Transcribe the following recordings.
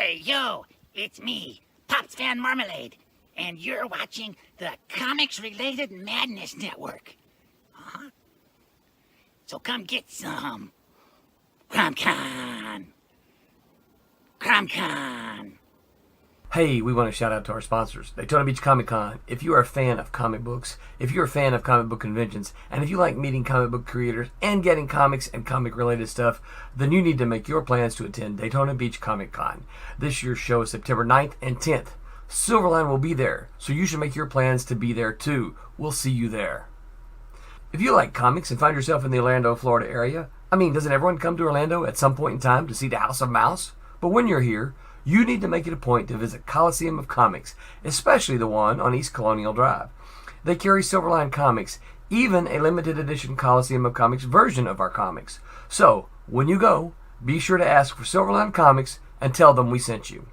Hey, yo, it's me, Pops Van Marmalade, and you're watching the Comics-Related Madness Network. Uh-huh. So come get some. CromCon. Hey, we want to shout out to our sponsors, Daytona Beach Comic Con. If you are a fan of comic books, if you're a fan of comic book conventions, and if you like meeting comic book creators and getting comics and comic-related stuff, then you need to make your plans to attend Daytona Beach Comic Con. This year's show is September 9th and 10th. Silverline will be there, so you should make your plans to be there too. We'll see you there. If you like comics and find yourself in the Orlando, Florida area, doesn't everyone come to Orlando at some point in time to see the House of Mouse? But when you're here, you need to make it a point to visit Coliseum of Comics, especially the one on East Colonial Drive. They carry Silverline Comics, even a limited edition Coliseum of Comics version of our comics. So, when you go, be sure to ask for Silverline Comics and tell them we sent you.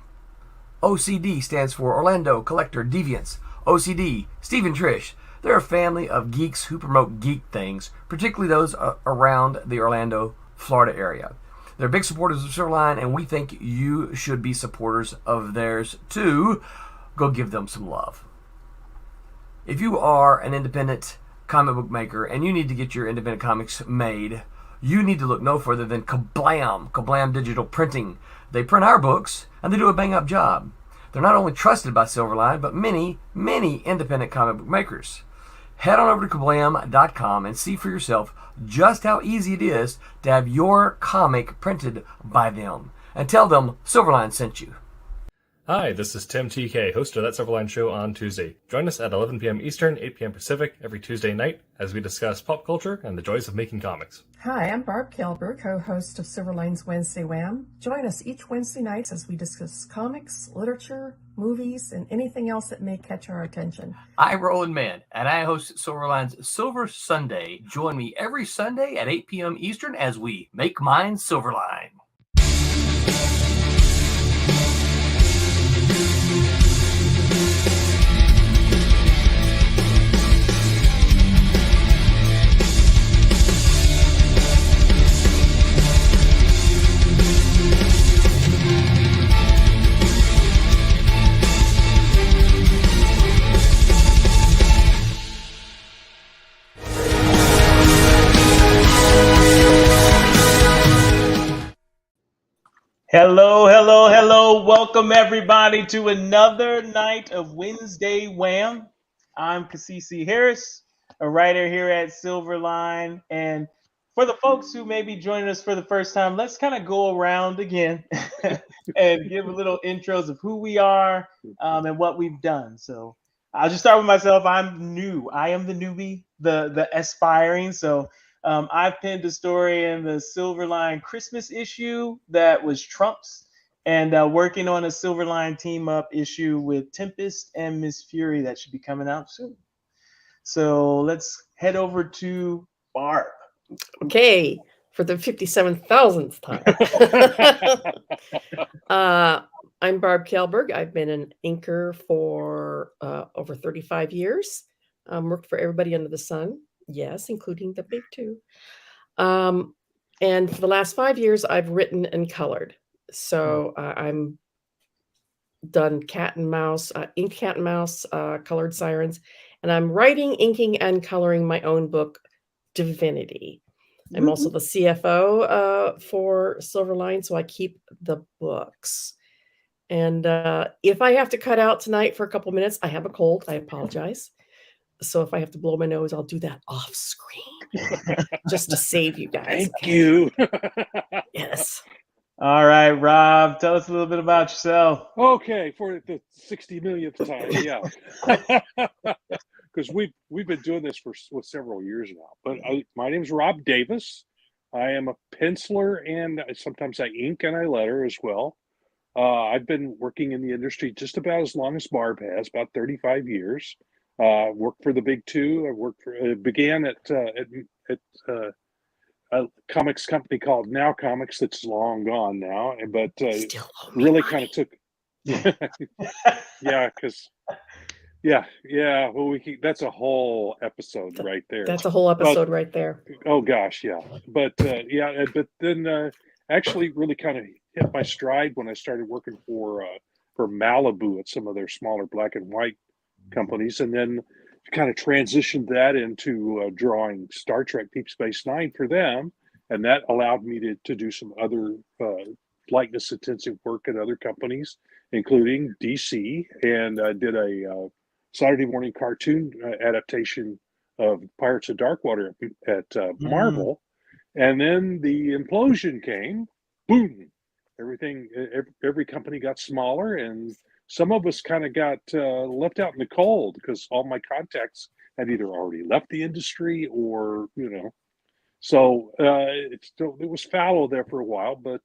OCD stands for Orlando Collector Deviants. OCD, Steve and Trish, they're a family of geeks who promote geek things, particularly those around the Orlando, Florida area. They're big supporters of Silverline, and we think you should be supporters of theirs too. Go give them some love. If you are an independent comic book maker and you need to get your independent comics made, you need to look no further than Kablam Digital Printing. They print our books, and they do a bang-up job. They're not only trusted by Silverline, but many, many independent comic book makers. Head on over to kablam.com and see for yourself just how easy it is to have your comic printed by them. And tell them Silverline sent you. Hi, this is Tim TK, host of That Silverline Show on Tuesday. Join us at 11 p.m. Eastern, 8 p.m. Pacific every Tuesday night as we discuss pop culture and the joys of making comics. Hi, I'm Barb Kelber, co-host of Silverline's Wednesday Wham. Join us each Wednesday night as we discuss comics, literature, movies, and anything else that may catch our attention. I'm Roland Mann, and I host Silverline's Silver Sunday. Join me every Sunday at 8 p.m. Eastern as we make mine Silverline. Hello. Welcome, everybody, to another night of Wednesday Wham. I'm Kasisi Harris, a writer here at Silverline. And for the folks who may be joining us for the first time, let's kind of go around again and give a little intros of who we are and what we've done. So I'll just start with myself. I'm new. I am the newbie, the aspiring. So I penned a story in the Silverline Christmas issue that was Trump's, and working on a Silverline team-up issue with Tempest and Miss Fury that should be coming out soon. So let's head over to Barb. Okay, for the 57,000th time. I'm Barb Kelberg. I've been an inker for over 35 years. Worked for everybody under the sun. Yes, including the big two. And for the last 5 years, I've written and colored. So I'm done Cat and Mouse, inked Cat and Mouse, colored Sirens. And I'm writing, inking, and coloring my own book, Divinity. I'm also the CFO for Silverline, so I keep the books. And if I have to cut out tonight for a couple minutes, I have a cold. I apologize. So if I have to blow my nose, I'll do that off screen just to save you guys. Thank you. Yes. All right, Rob, tell us a little bit about yourself. Okay, for the 60 millionth time, yeah. Because we've been doing this for several years now. But my name is Rob Davis. I am a penciler, and sometimes I ink and I letter as well. I've been working in the industry just about as long as Barb has, about 35 years. Worked for the big two. I worked for began at a comics company called Now Comics that's long gone now, but really kind of took well, that's a whole episode right there. That's a whole episode right there. Oh gosh, yeah. But then actually really kind of hit my stride when I started working for Malibu at some of their smaller black and white companies, and then kind of transitioned that into drawing Star Trek Deep Space Nine for them, and that allowed me to do some other likeness intensive work at other companies, including DC, and I did a Saturday morning cartoon adaptation of Pirates of Darkwater at Marvel, and then the implosion came, boom, every company got smaller, and some of us kind of got left out in the cold because all my contacts had either already left the industry or, so it was fallow there for a while, but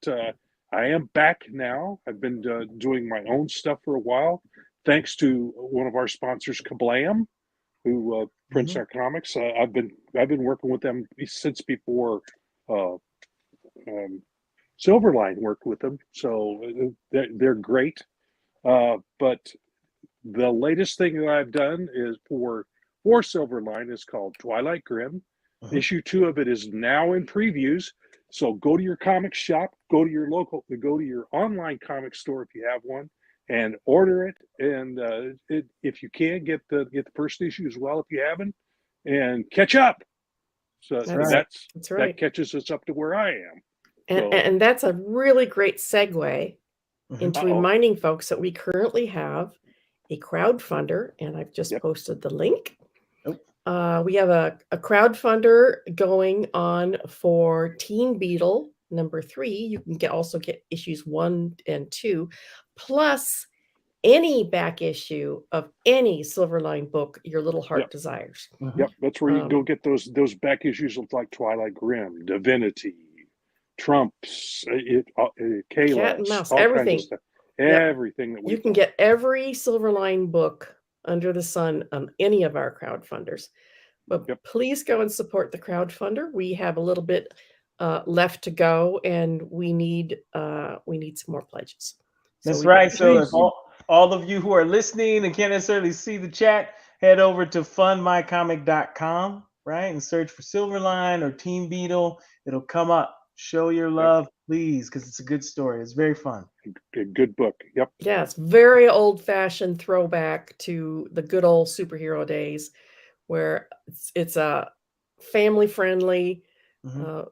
I am back now. I've been doing my own stuff for a while, thanks to one of our sponsors, Kablam, who prints our comics. I've been working with them since before Silverline worked with them, so they're great. But the latest thing that I've done is for Silverline is called Twilight Grim. Issue 2 of it is now in previews. So go to your comic shop, go to your online comic store if you have one, and order it. And if you can, get the first issue as well if you haven't, and catch up. So that's right. That catches us up to where I am. And that's a really great segue into reminding folks that we currently have a crowdfunder, and I've just posted the link. We have a crowdfunder going on for Teen Beetle #3. You can also get issues 1 and 2, plus any back issue of any Silverline book your little heart desires. Yep, that's where you go get those back issues of like Twilight Grim, Divinity, Trumps, Kayla, Cat and Mouse, everything. Kind of stuff. Everything that you can get every Silverline book under the sun on any of our crowdfunders. But please go and support the crowdfunder. We have a little bit left to go, and we need some more pledges. That's right. So if all of you who are listening and can't necessarily see the chat, head over to fundmycomic.com, right, and search for Silverline or Teen Beetle. It'll come up. Show your love, please, because it's a good story. It's very fun. A good book. Yep. Yeah, it's very old-fashioned throwback to the good old superhero days, where it's a family-friendly,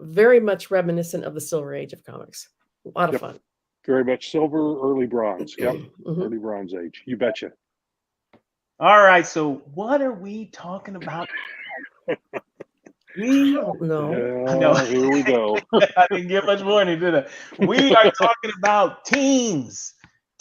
very much reminiscent of the Silver Age of comics. A lot of fun. Very much silver, early bronze. Yep. Early Bronze Age. You betcha. All right. So what are we talking about? We don't know. I know. Here we go. I didn't get much warning, did I? We are talking about teams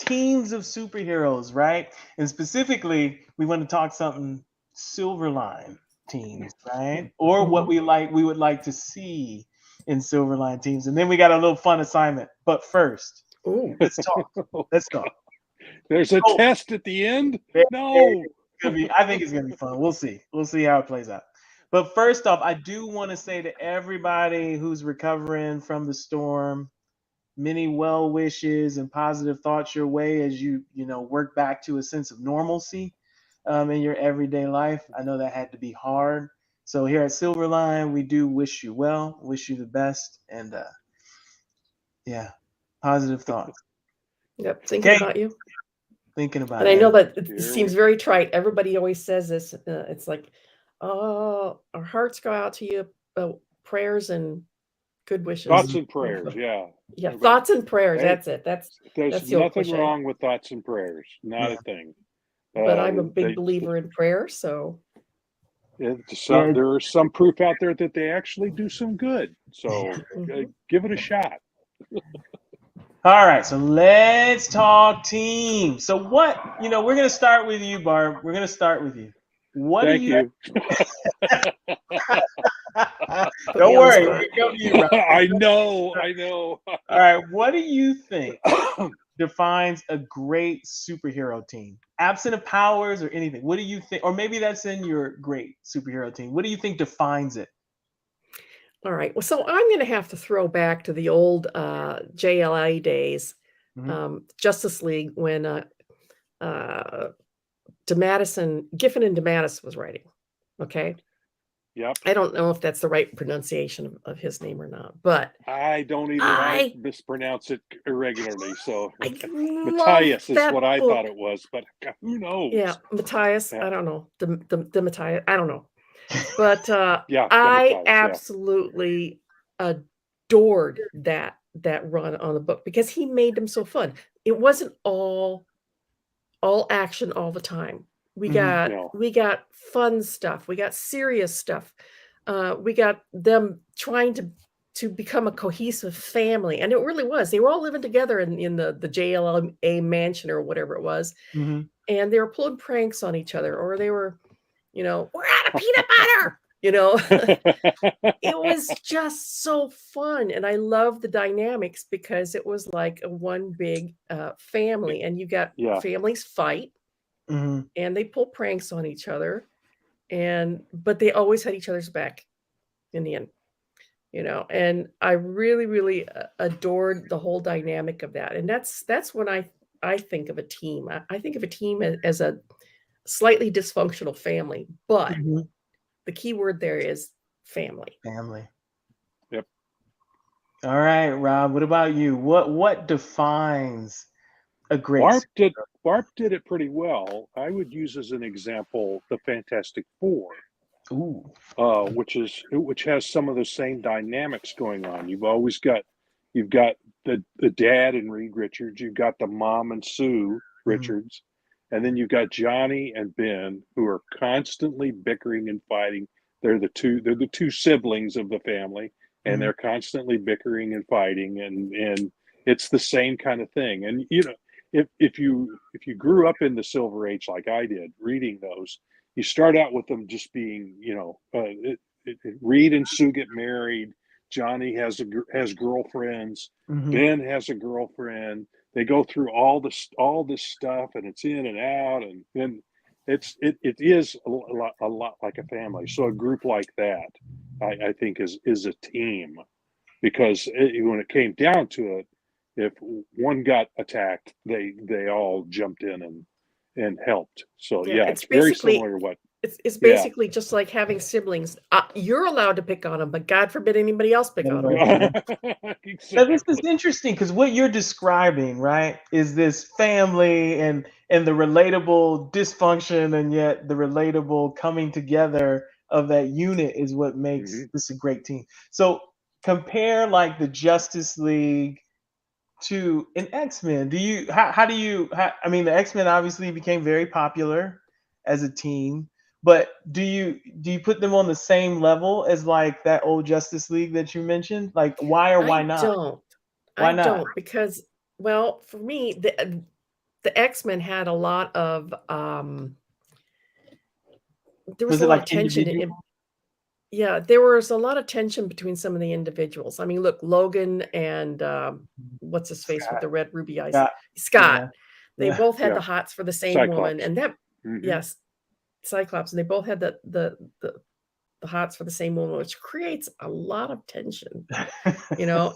of superheroes, right? And specifically, we want to talk something Silverline teams, right? Or what we would like to see in Silverline teams. And then we got a little fun assignment. But first, let's talk. There's a test at the end? No. I think it's gonna be fun. We'll see. We'll see how it plays out. But first off, I do want to say to everybody who's recovering from the storm, many well wishes and positive thoughts your way as you work back to a sense of normalcy in your everyday life. I know that had to be hard. So here at Silverline, we do wish you well, wish you the best, and positive thoughts. Yep, thinking about you. Thinking about and I know that it seems very trite. Everybody always says this. It's like, oh, our hearts go out to you. Prayers and good wishes. Thoughts and prayers, yeah. Thoughts and prayers. That's it. There's nothing wrong with thoughts and prayers. Not a thing. But I'm a big believer in prayer, so. There is some proof out there that they actually do some good. So give it a shot. All right, so let's talk teams. So what, we're going to start with you, Barb. We're going to start with you. Thank you. Don't worry. You, I know. All right, what do you think defines a great superhero team? Absent of powers or anything, what do you think? Or maybe that's in your great superhero team. What do you think defines it? All right. Well, so I'm going to have to throw back to the old JLA days, Justice League, when Giffen and DeMatteis was writing. Okay. Yep. I don't know if that's the right pronunciation of his name or not, but I don't either. I mispronounce it irregularly. So I Matthias love is that what I book. thought it was, but who knows? Yeah, Matthias. Yeah. I don't know. The Matthias. I don't know. But Yeah, I Matthias, yeah. absolutely adored that run on the book because he made them so fun. It wasn't all action all the time. We got No. we got fun stuff. We got serious stuff. We got them trying to become a cohesive family, and it really was. They were all living together in the JLA mansion or whatever it was, Mm-hmm. and they were pulling pranks on each other, or they were, we're out of peanut butter. It was just so fun, and I love the dynamics because it was like a one big family, and you got families fight, Mm-hmm. and they pull pranks on each other, but they always had each other's back in the end, and I really, really adored the whole dynamic of that, and that's when I think of a team. I think of a team as a slightly dysfunctional family, but Mm-hmm. the key word there is family. Family. Yep. All right, Rob. What about you? What defines a great? Barb did it pretty well. I would use as an example the Fantastic Four, which has some of the same dynamics going on. You've got the dad and Reed Richards. You've got the mom and Sue Richards, and then you've got Johnny and Ben, who are constantly bickering and fighting. They're the two siblings of the family, and they're constantly bickering and fighting, and it's the same kind of thing. And if you grew up in the Silver Age like I did, reading those, you start out with them just being, Reed and Sue get married. Johnny has girlfriends. Ben has a girlfriend. They go through all this stuff, and it's in and out, and then it is a lot like a family. So a group like that, I think, is a team, because when it came down to it, if one got attacked, they all jumped in and helped. So it's very similar to what. It's basically just like having siblings. You're allowed to pick on them, but God forbid anybody else pick on them. Exactly. Now, this is interesting because what you're describing, right, is this family and the relatable dysfunction, and yet the relatable coming together of that unit is what makes this a great team. So compare like the Justice League to an X-Men. The X-Men obviously became very popular as a team, but do you put them on the same level as like that old Justice League that you mentioned? Like, why or why not? I don't, because, well, for me, the X-Men had a lot of there was a lot of tension. There was a lot of tension between some of the individuals. I mean, look, Logan and what's his face with the red ruby eyes? Scott. They both had the hots for the same Cyclops. woman, and that yes, Cyclops, and they both had the hots for the same woman, which creates a lot of tension,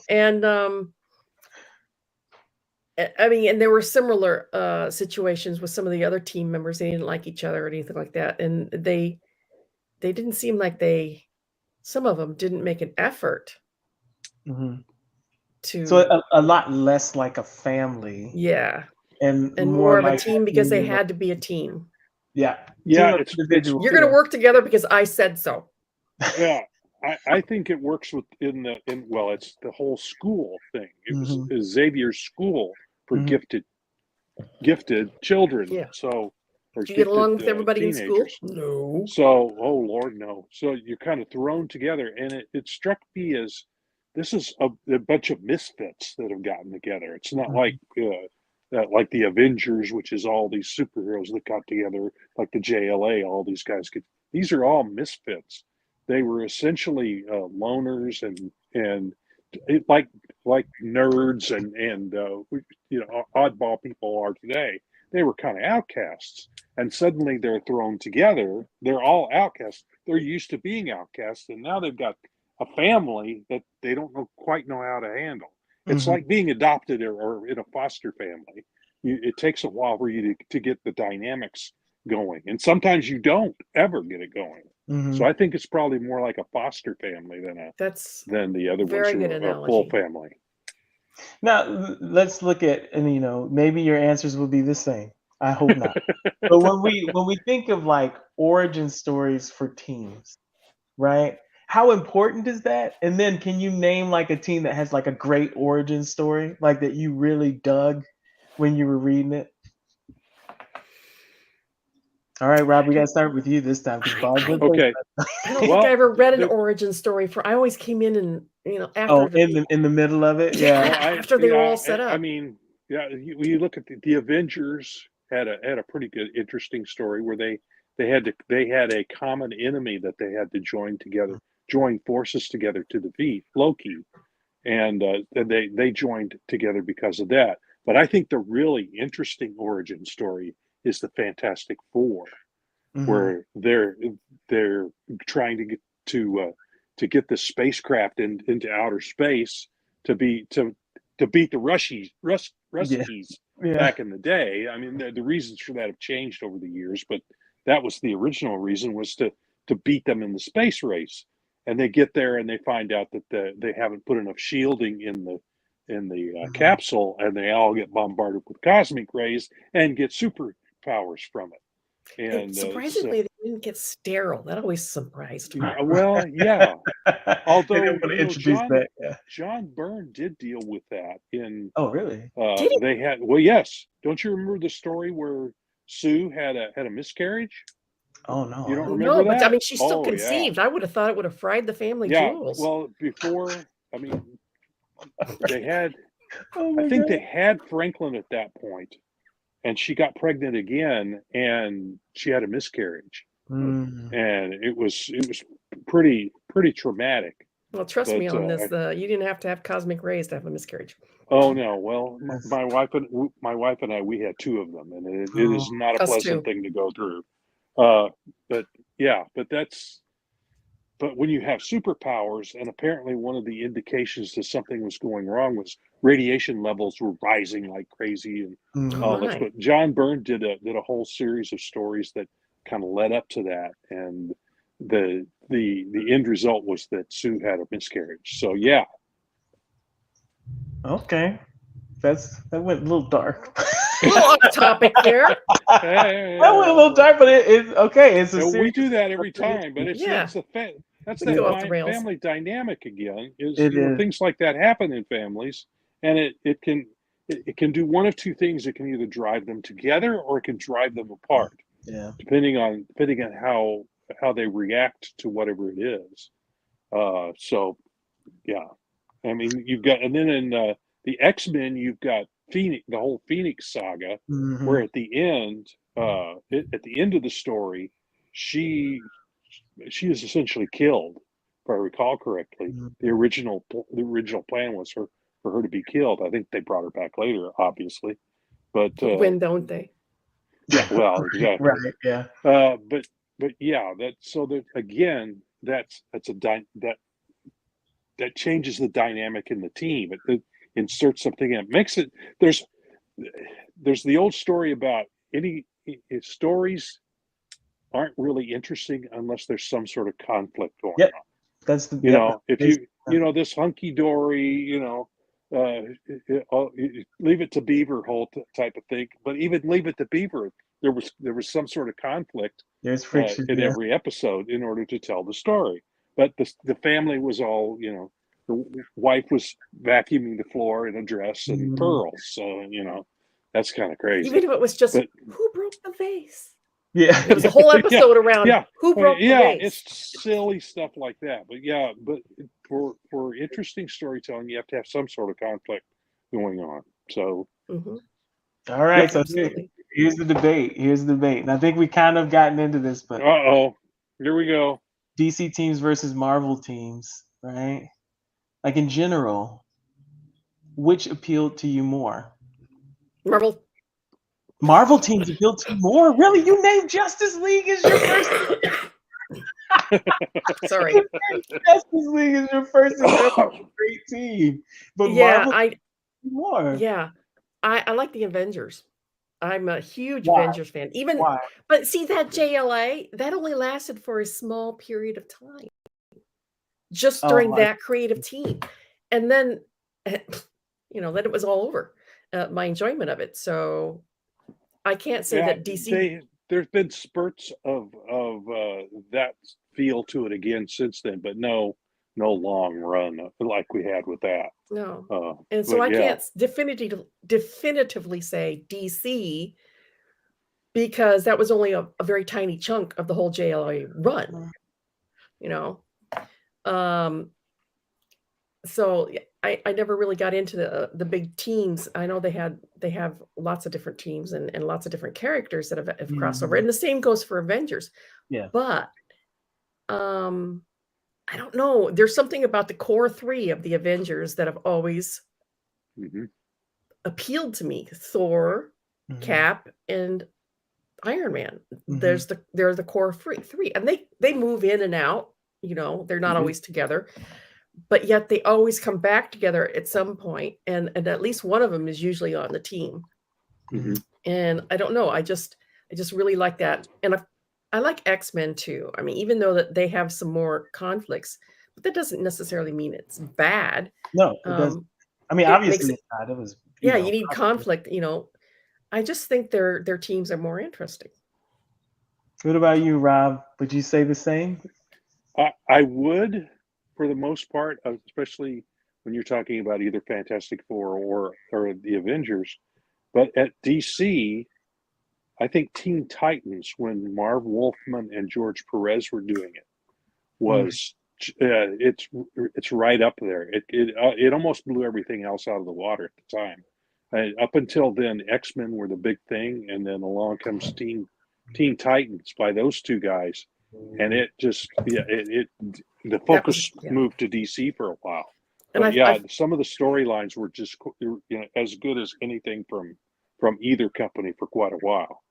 and I mean, and there were similar situations with some of the other team members. They didn't like each other or anything like that, and they didn't seem like some of them didn't make an effort to. So a lot less like a family. Yeah. And more of like a team because they had to be a team. Yeah. Yeah. You're going to work together because I said so. Yeah. I think it works it's the whole school thing. It was Xavier's school for gifted children. Yeah. So, do you get along with everybody teenagers. In school? No. So, oh Lord, no. So you're kind of thrown together, and it struck me as this is a bunch of misfits that have gotten together. It's not like the Avengers, which is all these superheroes that got together, like the JLA. All these guys these are all misfits. They were essentially loners and like nerds and oddball people are today. They were kind of outcasts, and suddenly they're thrown together. They're all outcasts. They're used to being outcasts, and now they've got a family that they don't quite know how to handle. It's like being adopted or in a foster family. It takes a while for you to get the dynamics going, and sometimes you don't ever get it going. Mhm. So I think it's probably more like a foster family That's than the other ones very who good are a full analogy. family. Now let's look at, and maybe your answers will be the same. I hope not. But when we think of like origin stories for teams, right? How important is that? And then can you name like a team that has like a great origin story, like that you really dug when you were reading it? All right, Rob, we got to start with you this time because Bob did first. Okay. I don't think Well, I ever read an origin story for. I always came in and Oh, after in the middle of it, yeah, yeah. after they were all set I up. mean, yeah, you look at the Avengers had a pretty good, interesting story where they had a common enemy that they had to join forces together to defeat, Loki, and they joined together because of that. But I think the really interesting origin story is the Fantastic Four, Mhm. where they're trying to get the spacecraft into outer space to beat the Ruskies Yeah. back in the day. I mean, the reasons for that have changed over the years, but that was the original reason, was to beat them in the space race. And they get there and they find out that they haven't put enough shielding in the capsule, and they all get bombarded with cosmic rays and get superpowers from it. And surprisingly, they didn't get sterile. That always surprised me. well, yeah. They Although didn't want to introduce that. Yeah. John Byrne did deal with that in Oh, really? Did he? they had, well, yes. Don't you remember the story where Sue had a miscarriage? Oh no. You don't I- remember No, but I that? mean, she's still Oh, yeah. conceived. I would have thought it would have fried the family Yeah. jewels. Well, I mean, they had, Oh my I think God. they had Franklin at that point, and she got pregnant again, and she had a miscarriage, Mm. and it was pretty traumatic. Well, trust me But on this. You didn't have to have cosmic rays to have a miscarriage. oh no, well, Yes. my wife and I, we had two of them, and it is not a Us pleasant too. thing to go through. But yeah, but when you have superpowers, and apparently one of the indications that something was going wrong was radiation levels were rising like crazy, and Mhm. all this. My. But John Byrne did a whole series of stories that kind of led up to that, and the end result was that Sue had a miscarriage. So yeah. Okay. That went a little dark. A little off topic there. That went a little dark, but it's okay. It's a So we series. do that every time, but Yeah. that's We go off the the rails. family dynamic again. Is It is. things like that happen in families, and it can do one of two things. It can either drive them together or it can drive them apart, Yeah. depending on how they react to whatever it is. So yeah, I mean, you've got, and then in the X-Men, you've got Phoenix, the whole Phoenix saga, Mhm. where at the end of the story, she is essentially killed, if I recall correctly. Mhm. The original plan was for her to be killed. I think they brought her back later, obviously, but When don't they? yeah, well, exactly. Right. Yeah. But yeah, that again, that changes the dynamic in the team. It inserts something in. It makes it, there's the old story about stories aren't really interesting unless there's some sort of conflict going Yep. on. That's the If this hunky dory, leave it to Beaver whole type of thing. But even leave it to Beaver, there was some sort of conflict There's friction. in Yeah. every episode in order to tell the story. But the family was all, the wife was vacuuming the floor in a dress and pearls. So, that's kind of crazy. Even if it was just But- who broke the vase. Yeah. There was a whole episode around who broke the vase. It's silly stuff like that. But yeah, but for interesting storytelling, you have to have some sort of conflict going on. So Mhm. All right. So Absolutely. here's the debate. And I think we kind of gotten into this, but here we go. DC teams versus Marvel teams, right? Like in general, which appealed to you more? Marvel teams appealed to you more? Really? You named Justice League as your first. Sorry. Justice League is your first great team, but Yeah, Marvel more. Yeah, I like the Avengers. I'm a huge Why? Avengers fan. Even, Why? but see that JLA that only lasted for a small period of time, just during Oh, that creative team, and then, then it was all over. My enjoyment of it. So I can't say Yeah, that DC. there's been spurts of that feel to it again since then, but no long run like we had with that. No, and so But I yeah, can't definitively say DC because that was only a very tiny chunk of the whole JLA run. You know, um, so I never really got into the big teams. I know they have lots of different teams and lots of different characters that have crossed over, and the same goes for Avengers. Yeah. But I don't know. There's something about the core three of the Avengers that have always appealed to me: Thor, Cap, and Iron Man. They're the core three, and they move in and out. They're not always together, but yet they always come back together at some point, and at least one of them is usually on the team. And I don't know. I just really like that, and I like X-Men too. I mean, even though that they have some more conflicts, but that doesn't necessarily mean it's bad. No, it doesn't. I mean, obviously it's not. It was. You need conflict. I just think their teams are more interesting. What about you, Rob? Would you say the same? I would, for the most part, especially when you're talking about either Fantastic Four or the Avengers. But at DC, I think Teen Titans, when Marv Wolfman and George Perez were doing it, was it's right up there. It almost blew everything else out of the water at the time. Up until then, X-Men were the big thing, and then along comes Teen Titans by those two guys, and it just the focus moved to DC for a while. But some of the storylines were just as good as anything from either company for quite a while.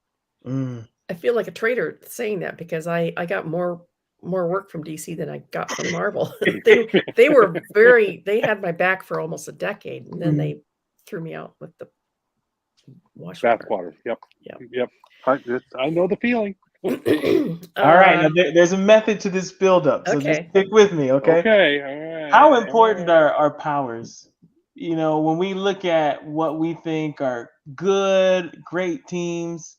I feel like a traitor saying that because I got more work from DC than I got from Marvel. They had my back for almost a decade, and then they threw me out with the bathwater. Yep. I know the feeling. All right, now there's a method to this buildup, so just stick with me, okay? Okay, all right. How important are powers? When we look at what we think are great teams,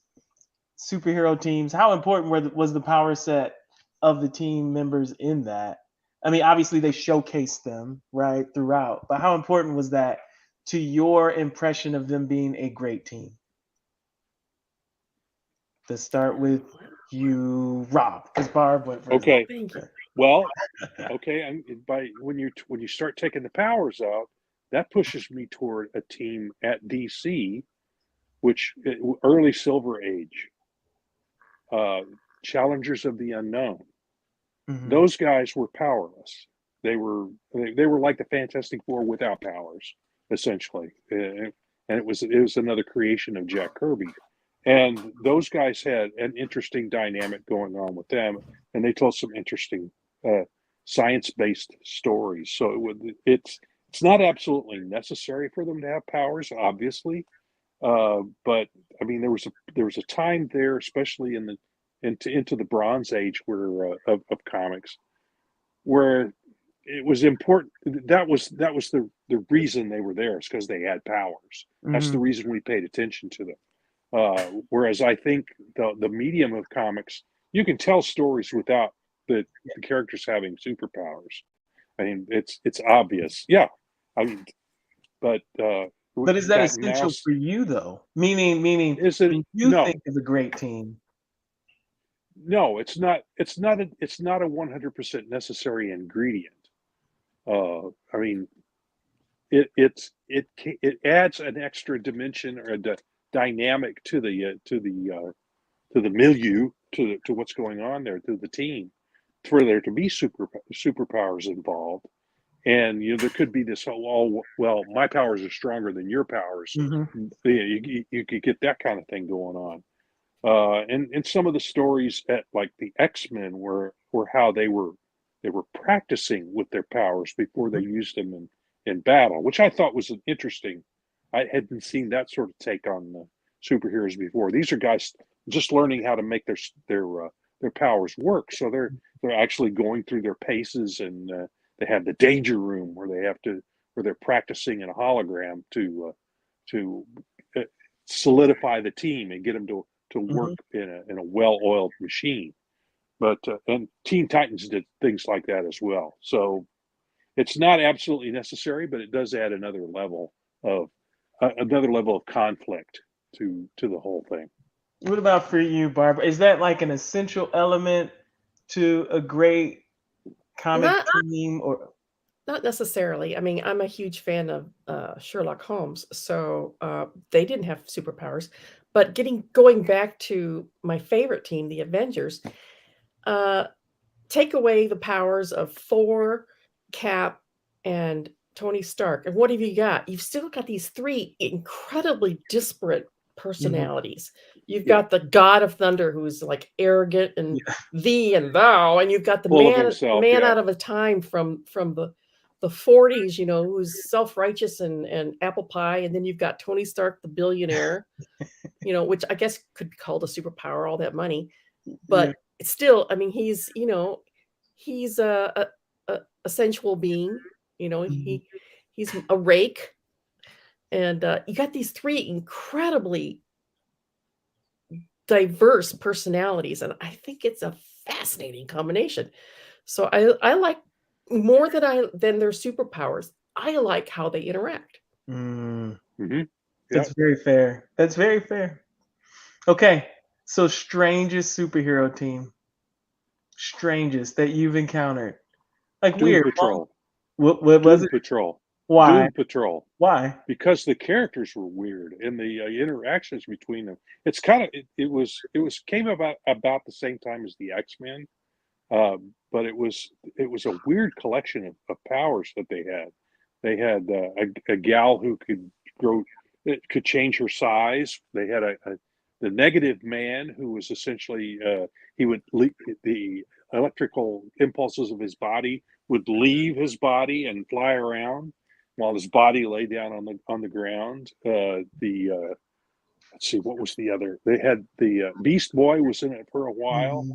superhero teams, how important was the power set of the team members in that? I mean, obviously they showcased them right throughout, but how important was that to your impression of them being a great team? To start with you, Rob, because Barb went first. Okay. Well, okay. When you start taking the powers out, that pushes me toward a team at DC, which early Silver Age, Challengers of the Unknown. Those guys were powerless. They were like the Fantastic Four without powers, essentially, and it was another creation of Jack Kirby. And those guys had an interesting dynamic going on with them, and they told some interesting science-based stories. So it's not absolutely necessary for them to have powers, obviously, but I mean there was a time there, especially into the Bronze Age of comics, where it was important. That was the reason they were there, is because they had powers. That's the reason we paid attention to them. Whereas I think the medium of comics, you can tell stories without the characters having superpowers. I mean, it's obvious. Yeah. I mean, but is that essential for you though? Meaning, is it? Think of a great team? No, it's not. It's not a 100% necessary ingredient. I mean, it adds an extra dimension or a dynamic to the milieu, to what's going on there, to the team, for there to be superpowers involved. And there could be this well, my powers are stronger than your powers. You could get that kind of thing going on. And some of the stories at like the X-Men were how they were practicing with their powers before they used them in battle, which I thought was an interesting. I hadn't seen that sort of take on superheroes before. These are guys just learning how to make their powers work. So they're actually going through their paces, and they have the danger room where they're practicing in a hologram to solidify the team and get them to work in a well-oiled machine. But and Teen Titans did things like that as well. So it's not absolutely necessary, but it does add another level of conflict to the whole thing. What about for you, Barbara? Is that like an essential element to a great comic team, or not necessarily? I mean, I'm a huge fan of Sherlock Holmes, so they didn't have superpowers. But going back to my favorite team, the Avengers, take away the powers of Thor, Cap, and Tony Stark, and what have you got? You've still got these three incredibly disparate personalities. You've got the God of Thunder, who's like arrogant and thee and thou, and you've got the man out of a time from the 40s, you know, who's self-righteous and apple pie, and then you've got Tony Stark, the billionaire, you know, which I guess could be called a superpower, all that money, but it's still, I mean, he's a sensual being, you know, he's a rake. And you got these three incredibly diverse personalities, and I think it's a fascinating combination. So I like, more than their superpowers, I like how they interact. That's very fair. That's very fair. Okay, so strangest superhero team, strangest that you've encountered, like Doom weird. Patrol. What was Doom it? Patrol. Why? Doom Patrol. Why? Because the characters were weird and the interactions between them. It's kind of it came about the same time as the X-Men, but it was a weird collection of powers that they had. They had a gal who could change her size. They had the Negative Man, who was essentially he would the electrical impulses of his body would leave his body and fly around while his body lay down on the ground. Let's see, what was the other? They had the Beast Boy was in it for a while,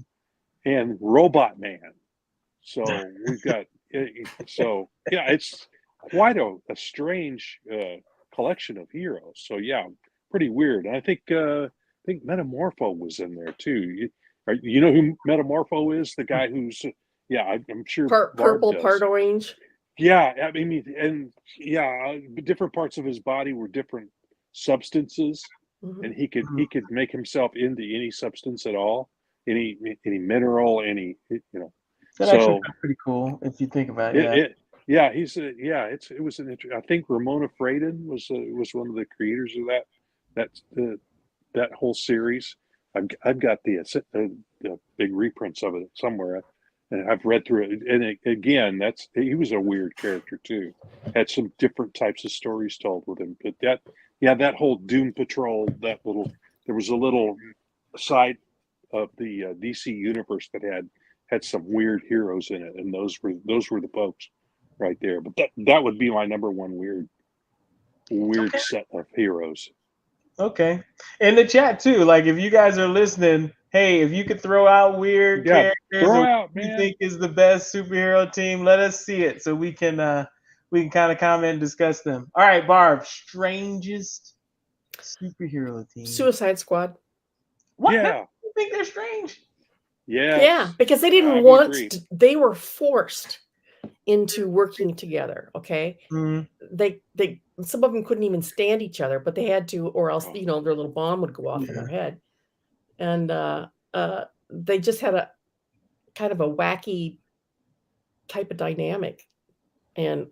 and Robot Man. So we've got it's quite a strange collection of heroes. So yeah, pretty weird. And I think Metamorpho was in there too. You know who Metamorpho is? The guy who's I'm sure part purple, part orange. Yeah, I mean, and different parts of his body were different substances, and he could make himself into any substance at all, any mineral, any That actually pretty cool if you think about it. It was an interesting. I think Ramona Fradon was one of the creators of that whole series. I've got the big reprints of it somewhere. And I've read through it, and again, he was a weird character too. Had some different types of stories told with him, but that whole Doom Patrol, there was a little side of the DC universe that had some weird heroes in it, and those were the folks right there. But that would be my number one weird set of heroes. Okay, in the chat too, like if you guys are listening. Hey, if you could throw out weird characters you think is the best superhero team, let us see it so we can kind of comment and discuss them. All right, Barb, strangest superhero team. Suicide Squad. What? Yeah. You think they're strange? Yeah. Yeah, because they didn't want to, they were forced into working together, okay? They some of them couldn't even stand each other, but they had to, or else their little bomb would go off in their head. And they just had a kind of a wacky type of dynamic, and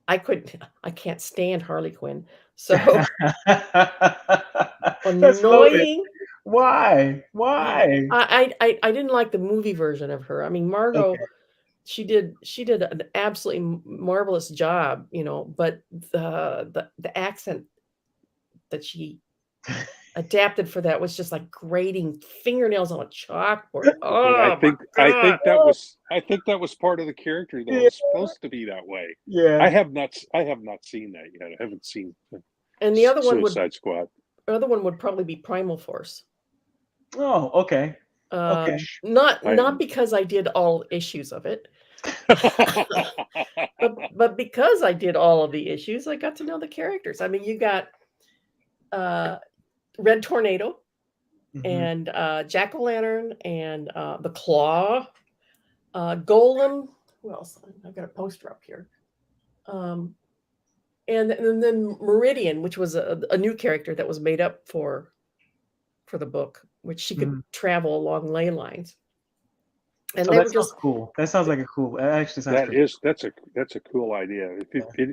I can't stand Harley Quinn. So annoying. Why? I didn't like the movie version of her. I mean, Margot, she did an absolutely marvelous job, but the accent that she adapted for that was just like grating fingernails on a chalkboard. I think that was part of the character that was supposed to be that way. Yeah. I have not seen that yet. I haven't seen and the other one Suicide Squad. other one would probably be Primal Force. Oh, okay. Okay. Not because I did all issues of it, but because I did all of the issues, I got to know the characters. I mean, you got Red Tornado and Jack-o'-lantern and the Claw, Golem. Who else? I've got a poster up here. And then Meridian, which was a new character that was made up for the book, which she could travel along ley lines. And they were just cool. That sounds like a cool. That actually sounds. That's a cool idea.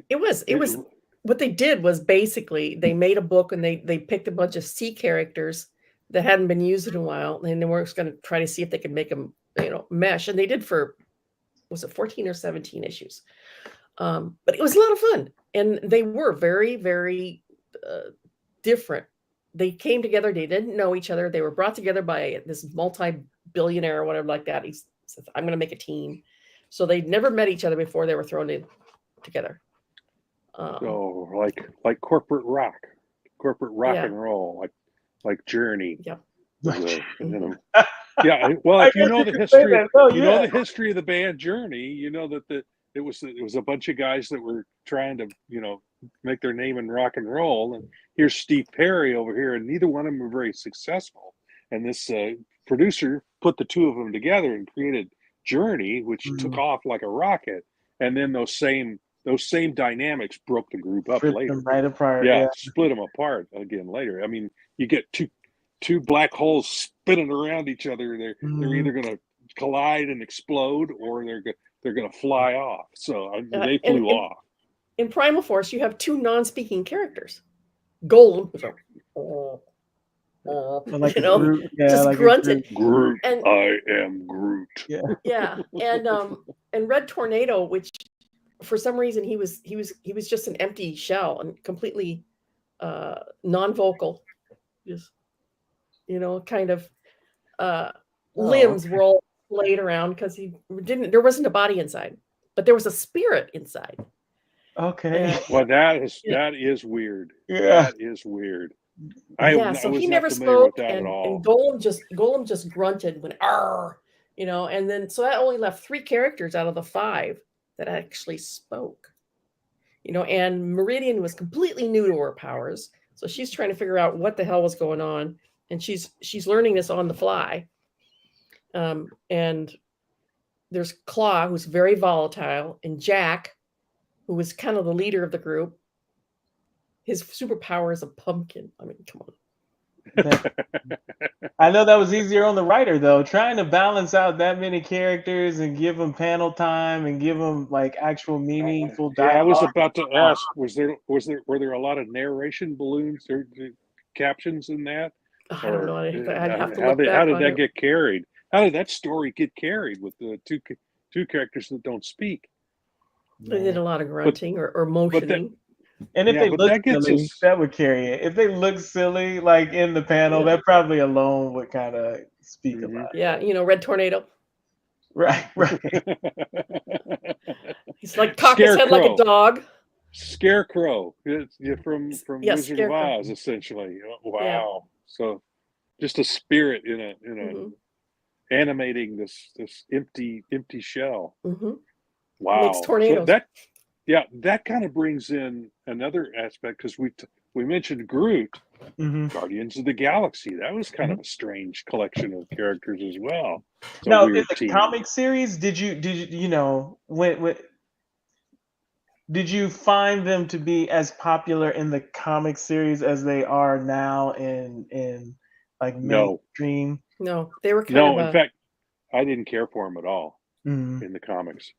It was what they did was basically they made a book and they picked a bunch of sea characters that hadn't been used in a while, and they were going to try to see if they could make them, mesh. And they did for, was it 14 or 17 issues? But it was a lot of fun, and they were very, very different. They came together. They didn't know each other. They were brought together by this multi-billionaire or whatever like that. He says, "I'm going to make a team." So they'd never met each other before. They were thrown in together. So like corporate rock and roll, like Journey. Yep. Yeah. Well, if you know the history, know the history of the band Journey. You know that it was a bunch of guys that were trying to make their name in rock and roll, and here's Steve Perry over here, and neither one of them were very successful. And this producer put the two of them together and created Journey, which took off like a rocket. And then those same dynamics broke the group up later. Them right apart. Yeah, split them apart again later. I mean, you get two black holes spinning around each other. They're either going to collide and explode, or they're going to fly off. So they flew off. In Primal Force, you have two non-speaking characters. Golem, like Groot, just like grunted. Groot, and I am Groot. Yeah, and Red Tornado, which for some reason he was just an empty shell and completely non-vocal, just kind of limbs were all laid around because there wasn't a body inside, but there was a spirit inside. Okay. Well, that is weird. Yeah, that is weird. So he never spoke, and Golem just grunted when and then so that only left 3 characters out of the 5 that actually spoke. And Meridian was completely new to her powers, so she's trying to figure out what the hell was going on, and she's learning this on the fly. And there's Claw, who's very volatile, and Jack, who was kind of the leader of the group. His superpower is a pumpkin. I mean, come on. I know that was easier on the writer, though, trying to balance out that many characters and give them panel time and give them like actual meaningful dialogue. I was about to ask, were there a lot of narration balloons or captions in that? I don't know. I'd have to how look back did on that it. get carried? How did that story get carried with the two characters that don't speak? They did a lot of grunting or motioning. And if they look silly, that would carry it. If they look silly, like in the panel, that probably alone would kind of speak about it. Yeah, Red Tornado. Right. He's like cock his head like a dog. Scarecrow, from Wizard of Oz, essentially. Wow. Yeah. So, just a spirit in a animating this empty shell. Mm-hmm. Wow. Makes tornadoes. So that kind of brings in another aspect, because we mentioned Groot, Guardians of the Galaxy. That was kind of a strange collection of characters as well. Now, in the comic series, did you did you find them to be as popular in the comic series as they are now in like mainstream? No, they were in fact, I didn't care for them at all in the comics.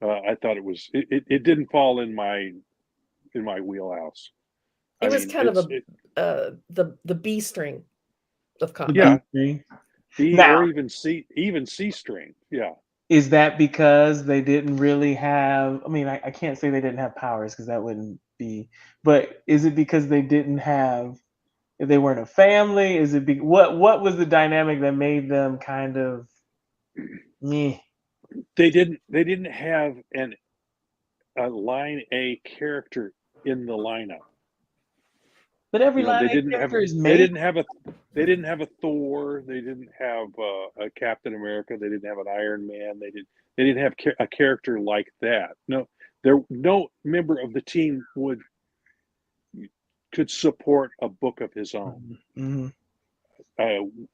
I thought it didn't fall in my wheelhouse. It was kind of the B string of comics. Yeah, B or even C string. Yeah. Is that because they didn't really have? I mean, I can't say they didn't have powers, because that wouldn't be. But is it because they didn't have? If they weren't a family, is it? What was the dynamic that made them kind of meh? They didn't have a line A character in the lineup. But every You know, line they of didn't have character is they made. didn't have a Thor. They didn't have a Captain America. They didn't have an Iron Man. They didn't have a character like that. No member of the team could support a book of his own Mhm.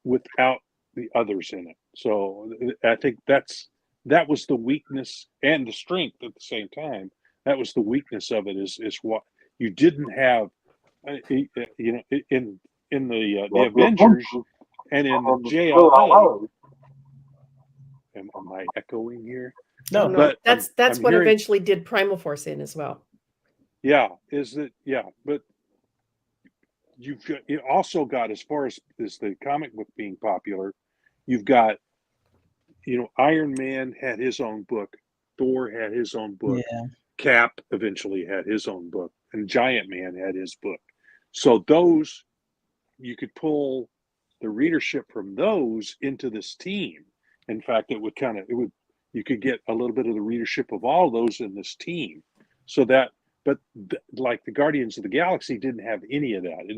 without the others in it. So I think that was the weakness and the strength at the same time. That was the weakness of it is what you didn't have, you know, in the Avengers and in the JLA. Am I echoing here? No, No, but that's I'm what hearing- eventually did Primal Force in as well. Yeah, but you've also got, as far as the comic book being popular, you've got, you know, Iron Man had his own book, Thor had his own book, yeah. Cap eventually had his own book, and Giant Man had his book. So those, you could pull the readership from those into this team. In fact, you could get a little bit of the readership of all those in this team. So that, but like the Guardians of the Galaxy didn't have any of that. It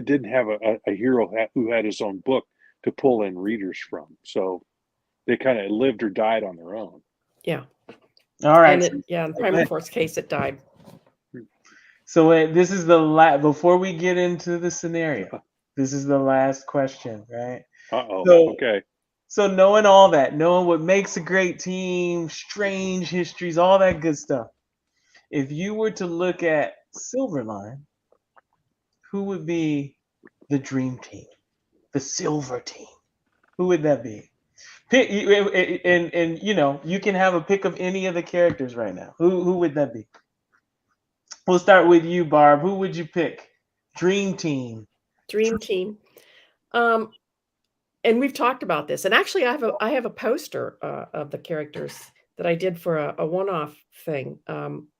didn't have a hero who had his own book to pull in readers from. So they kind of lived or died on their own. Yeah. All right. In Primal Force case, it died. So this is the before we get into the scenario, this is the last question, right? Okay. So knowing all that, knowing what makes a great team, strange histories, all that good stuff. If you were to look at Silverline, who would be the dream team, the silver team? Who would that be? Pick, and you know, you can have a pick of any of the characters right now. Who would that be? We'll start with you, Barb. Who would you pick? Dream team. Dream team. And we've talked about this. And actually, I have a poster of the characters that I did for a one-off thing.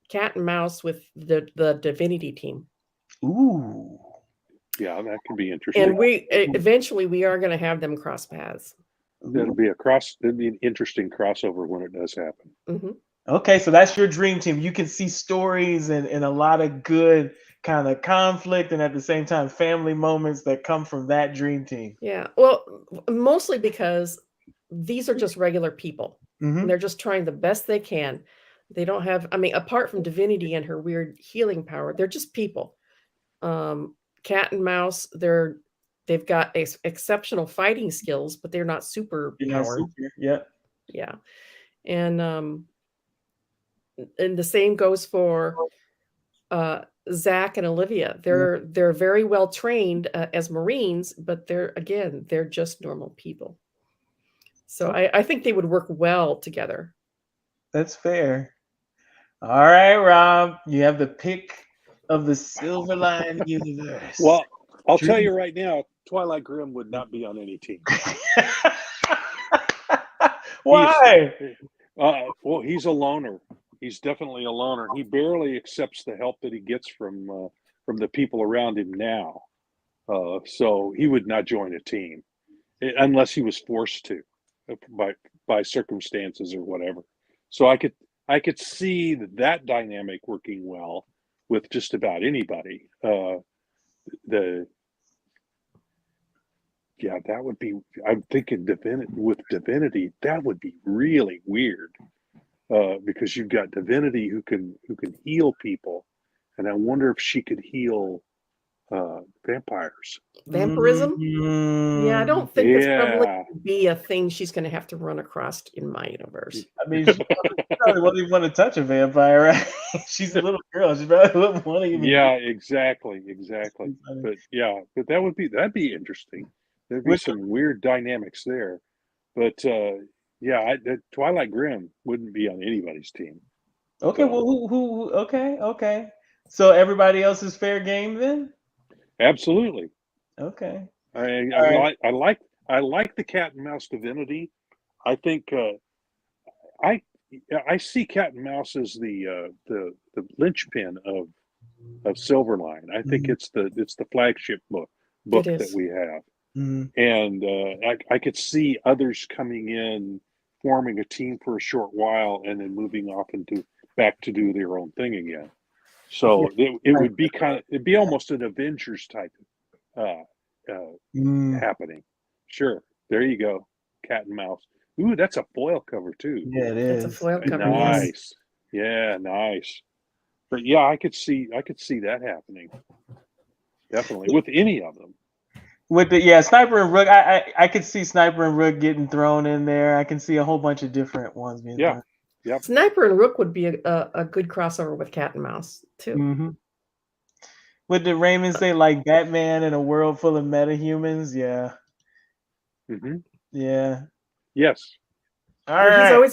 Cat and Mouse with the Divinity team. Ooh. Yeah, that could be interesting. And eventually we are going to have them cross paths. It'll be an interesting crossover when it does happen. Mm-hmm. Okay, so that's your dream team. You can see stories and a lot of good kind of conflict and at the same time family moments that come from that dream team. Yeah. Well, mostly because these are just regular people. Mm-hmm. And they're just trying the best they can. They don't have, I mean, apart from Divinity and her weird healing power, they're just people. Cat and Mouse, they've got exceptional fighting skills, but they're not super powered. Yeah. Yeah. And the same goes for Zach and Olivia. They're very well trained as Marines, but they're just normal people. So I think they would work well together. That's fair. All right, Rob, you have the pick of the Silverline universe. Well, I'll tell you right now, Twilight Grim would not be on any team. Why? Well, he's a loner. He's definitely a loner. He barely accepts the help that he gets from the people around him now. So he would not join a team unless he was forced to by circumstances or whatever. So I could see that dynamic working well with just about anybody. That would be. I'm thinking with Divinity, that would be really weird. Because you've got Divinity who can heal people, and I wonder if she could heal vampires. Vampirism? Yeah, I don't think that's probably Yeah. going to be a thing she's going to have to run across in my universe. I mean, she probably won't even want to touch a vampire, right? She's a little girl. She probably wouldn't want to even. Yeah, exactly. But that'd be interesting. There'd be some weird dynamics there, but Twilight Grim wouldn't be on anybody's team. Okay, well, who? Okay. So everybody else is fair game then. Absolutely. Okay. I like the Cat and Mouse Divinity. I think I see Cat and Mouse as the linchpin of Silverline. I think it's the flagship book that we have. Mm-hmm. And I could see others coming in, forming a team for a short while, and then moving off back to do their own thing again. So it would be it'd be almost an Avengers type happening. Sure. There you go. Cat and mouse. Ooh, that's a foil cover too. Yeah, it It's a is. foil cover. Yes. Nice. Yeah, nice. But yeah, I could see that happening. Definitely with any of them. With the Sniper and Rook, I could see Sniper and Rook getting thrown in there. I can see a whole bunch of different ones being thrown. Yep. Sniper and Rook would be a good crossover with Cat and Mouse too. Mm-hmm. Would the Raymond say like Batman in a world full of metahumans? Yeah. Mm-hmm. Yeah. Yes. All right.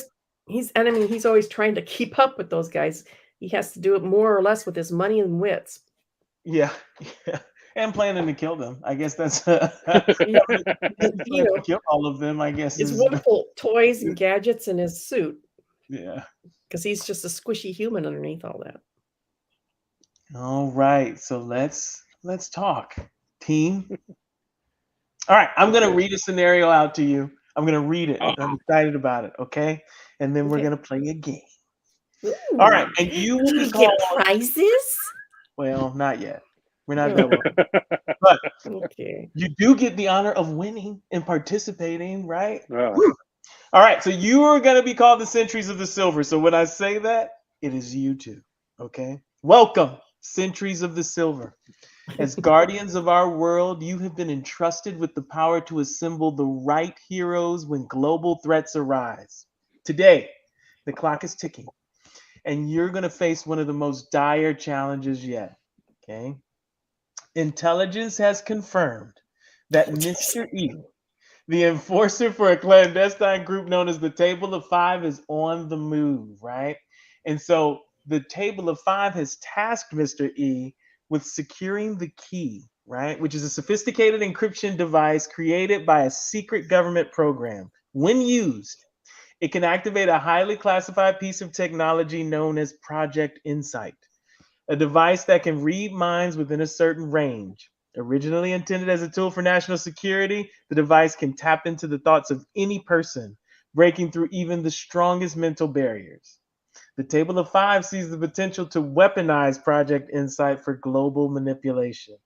He's always trying to keep up with those guys. He has to do it more or less with his money and wits. Yeah. And planning to kill them. I guess that's to kill all of them, I guess. His wonderful toys and gadgets in his suit. Yeah. Because he's just a squishy human underneath all that. All right. So let's talk, team. All right. I'm gonna read a scenario out to you. I'm gonna read it. I'm excited about it, okay? And then we're gonna play a game. Ooh. All right, and you will be get prizes? Well, not yet. We're not that well. But okay. You do get the honor of winning and participating, right? All right, so you are going to be called the Sentries of the Silver. So when I say that, it is you two, okay? Welcome, Sentries of the Silver. As guardians of our world, you have been entrusted with the power to assemble the right heroes when global threats arise. Today, the clock is ticking, and you're going to face one of the most dire challenges yet, okay? Intelligence has confirmed that Mr. E, the enforcer for a clandestine group known as the Table of Five, is on the move, right? And so the Table of Five has tasked Mr. E with securing the key, right? Which is a sophisticated encryption device created by a secret government program. When used, it can activate a highly classified piece of technology known as Project Insight, a device that can read minds within a certain range. Originally intended as a tool for national security, the device can tap into the thoughts of any person, breaking through even the strongest mental barriers. The Table of Five sees the potential to weaponize Project Insight for global manipulation.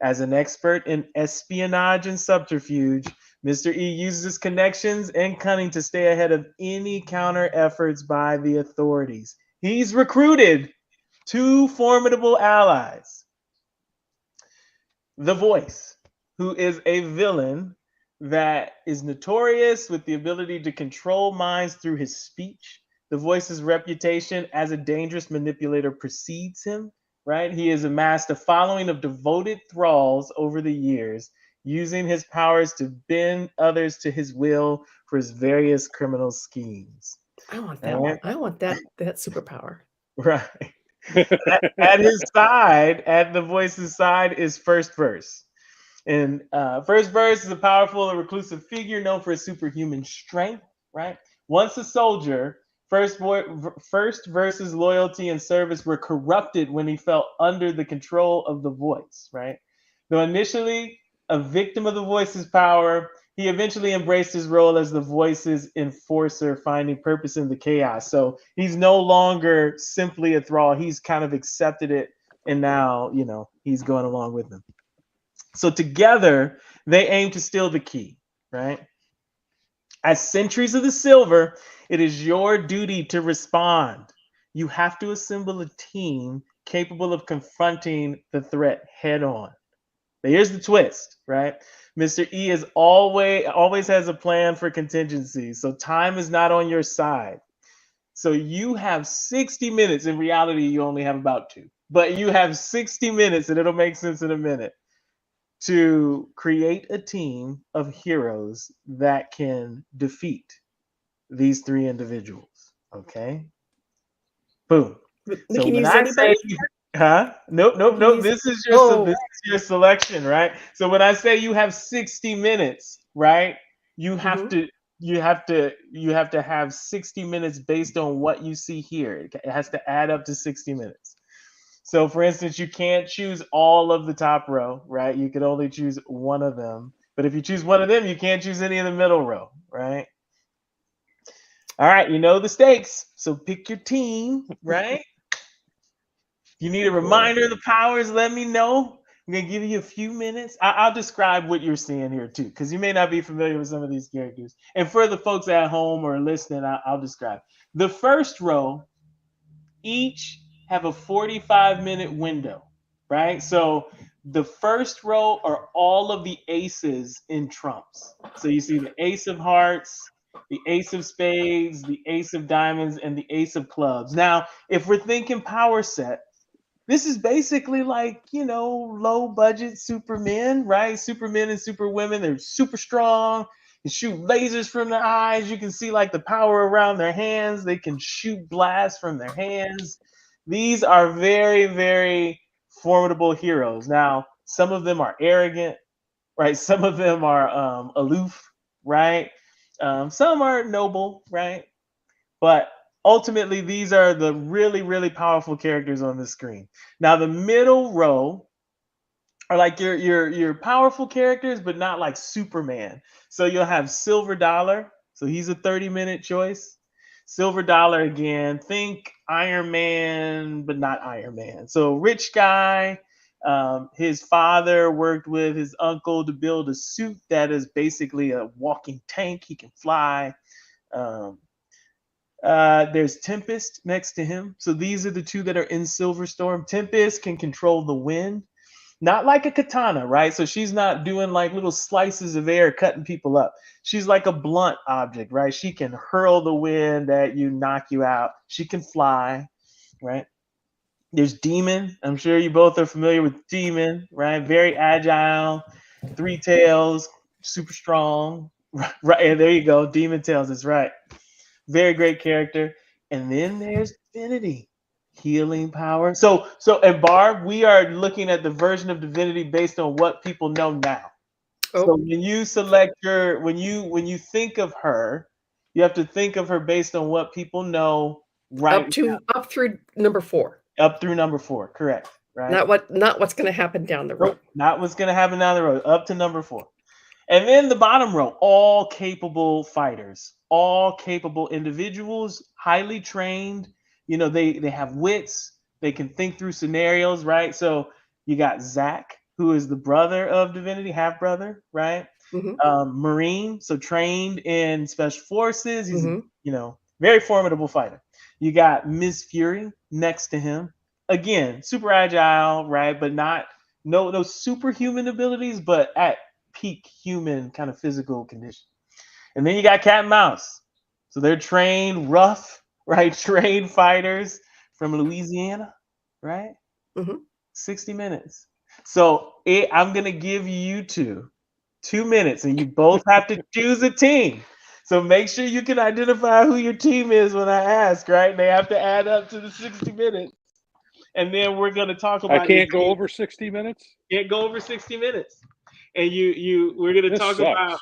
As an expert in espionage and subterfuge, Mr. E uses his connections and cunning to stay ahead of any counter efforts by the authorities. He's recruited two formidable allies. The Voice, who is a villain that is notorious with the ability to control minds through his speech. The Voice's reputation as a dangerous manipulator precedes him, right? He has amassed a following of devoted thralls over the years, using his powers to bend others to his will for his various criminal schemes. I want that one. I want that superpower. Right. At his side, at the Voice's side, is First Verse. And First Verse is a powerful and reclusive figure known for his superhuman strength, right? Once a soldier, First Verse's loyalty and service were corrupted when he fell under the control of the Voice, right? Though initially a victim of the Voice's power, he eventually embraced his role as the Voice's enforcer, finding purpose in the chaos. So he's no longer simply a thrall. He's kind of accepted it, and now, he's going along with them. So together, they aim to steal the key, right? As Sentries of the Silver, it is your duty to respond. You have to assemble a team capable of confronting the threat head on. But here's the twist, right? Mr. E is always has a plan for contingencies, so time is not on your side. So you have 60 minutes. In reality, you only have about 2. But you have 60 minutes, and it'll make sense in a minute, to create a team of heroes that can defeat these 3 individuals. Okay? Boom. We can use anybody? Nope. This is your selection, right? So when I say you have 60 minutes, right? You have to have 60 minutes based on what you see here. It has to add up to 60 minutes. So for instance, you can't choose all of the top row, right? You could only choose one of them. But if you choose one of them, you can't choose any of the middle row, right? All right, you know the stakes. So pick your team, right? you need a reminder of the powers, let me know. I'm going to give you a few minutes. I'll describe what you're seeing here, too, because you may not be familiar with some of these characters. And for the folks at home or listening, I'll describe. The first row, each have a 45-minute window, right? So the first row are all of the aces in trumps. So you see the ace of hearts, the ace of spades, the ace of diamonds, and the ace of clubs. Now, if we're thinking power set, this is basically like, low budget supermen, right? Supermen and superwomen, they're super strong. They shoot lasers from their eyes. You can see like the power around their hands. They can shoot blasts from their hands. These are very, very formidable heroes. Now, some of them are arrogant, right? Some of them are aloof, right? Some are noble, right? But ultimately, these are the really, really powerful characters on the screen. Now, the middle row are like your powerful characters, but not like Superman. So you'll have Silver Dollar. So he's a 30-minute choice. Silver Dollar again. Think Iron Man, but not Iron Man. So rich guy. His father worked with his uncle to build a suit that is basically a walking tank. He can fly. There's Tempest next to him. So these are the two that are in Silver Storm. Tempest can control the wind, not like a katana, right? So she's not doing like little slices of air cutting people up. She's like a blunt object, right? She can hurl the wind at you, knock you out. She can fly, right? There's Demon. I'm sure you both are familiar with Demon, right? Very agile, 3 tails, super strong. Right, and there you go. Demon Tails is right. Very great character. And then there's Divinity, healing power. So and Barb, we are looking at the version of Divinity based on what people know now. Oh. So when you select when you think of her, you have to think of her based on what people know right up through number 4. Up through number 4, correct. Right. Not what's going to happen down the road. Nope, not what's going to happen down the road. Up to number 4. And then the bottom row, all capable fighters, all capable individuals, highly trained. They have wits. They can think through scenarios, right? So you got Zach, who is the brother of Divinity, half brother, right? Mm-hmm. Marine, so trained in special forces. He's very formidable fighter. You got Ms. Fury next to him. Again, super agile, right? But no superhuman abilities, but at peak human kind of physical condition. And then you got Cat and Mouse. So they're trained rough, right? Trained fighters from Louisiana, right? Mm-hmm. 60 minutes. So I'm going to give you 2 minutes, and you both have to choose a team. So make sure you can identify who your team is when I ask, right? They have to add up to the 60 minutes. And then we're going to talk about... I can't go over 60 minutes? Can't go over 60 minutes. And we're going to talk about...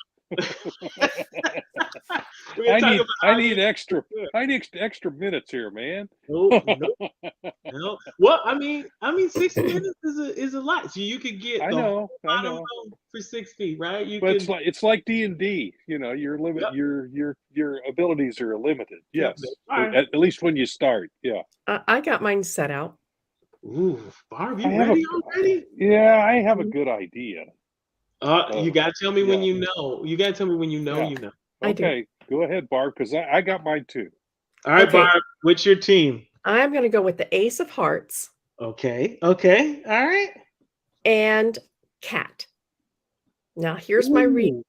I need extra minutes here, man. Nope. Well, I mean, 60 minutes is a lot. So you could get the bottom row for 60, right? It's like D&D. Your limit, yep. your abilities are limited. Yes, right. At least when you start. Yeah. I got mine set out. Ooh, Barb, you ready already? Yeah, I have a good idea. You gotta tell me when you know. You gotta tell me when you know. You know. Okay, go ahead, Barb, because I got mine too. All right, okay. Barb, what's your team? I'm going to go with the Ace of Hearts. Okay. All right. And Cat. Now, here's my reading.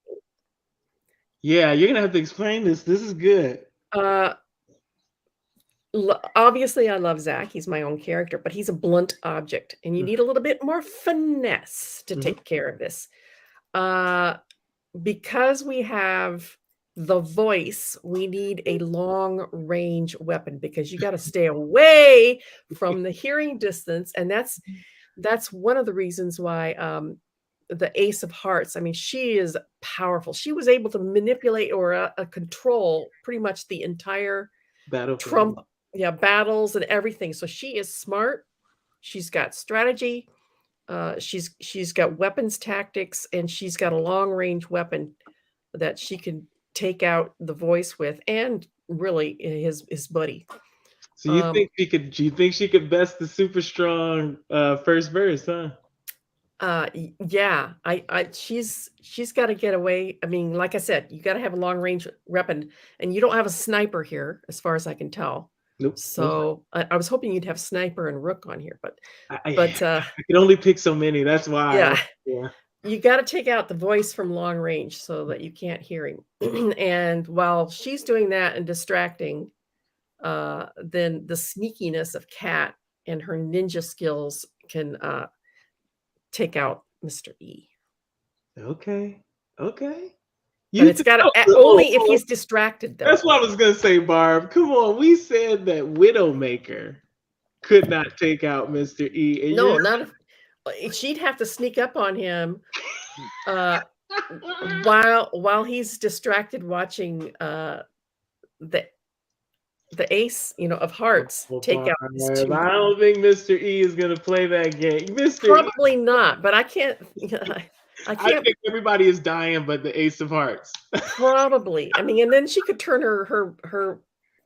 Yeah, you're going to have to explain this. This is good. Obviously, I love Zach. He's my own character, but he's a blunt object, and you need a little bit more finesse to take care of this. Because we have the voice, we need a long range weapon because you got to stay away from the hearing distance. And that's one of the reasons why the Ace of Hearts, I mean, she is powerful. She was able to manipulate or control pretty much the entire battles and everything. So she is smart. She's got strategy. She's got weapons tactics, and she's got a long range weapon that she can take out the voice with, and really his buddy. So you think she could? Do you think she could best the super strong first verse, huh? Yeah, she's got to get away. I mean, like I said, you got to have a long range weapon, and you don't have a sniper here, as far as I can tell. Nope. So I was hoping you'd have sniper and rook on here, but I can only pick so many. That's why. Yeah. You got to take out the voice from long range so that you can't hear him. And while she's doing that and distracting, then the sneakiness of Cat and her ninja skills can take out Mr. E. Okay. But it's got to only if he's distracted, though. That's what I was gonna say, Barb. Come on, we said that Widowmaker could not take out Mr. E. And no, not if she'd have to sneak up on him while he's distracted watching the ace, of hearts take out. I don't think Mr. E is gonna play that game. Probably not, but I can't. I think everybody is dying, but the ace of hearts. Probably. I mean, and then she could turn her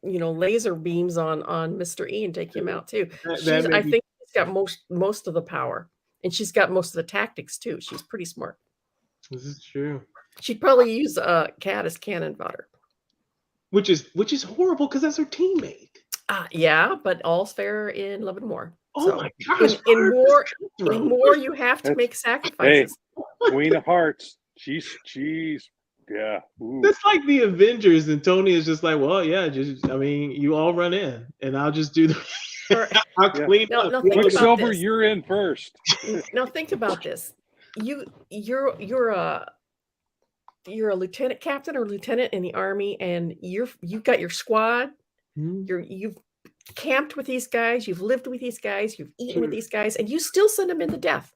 laser beams on Mr. E and take him out too. I think she's got most of the power, and she's got most of the tactics too. She's pretty smart. This is true. She'd probably use Cat as cannon fodder, which is horrible because that's her teammate. Yeah, but all's fair in love and war. Oh my gosh! In war, you have to make sacrifices. Hey, Queen of Hearts. She's yeah. Ooh. That's like the Avengers, and Tony is just like, well, yeah, you all run in, and I'll just do the. I'll clean up. No, Quicksilver, you're in first. Now think about this. You're a lieutenant captain or lieutenant in the army, and you've got your squad. You've camped with these guys, you've lived with these guys, you've eaten with these guys, and you still send them into death.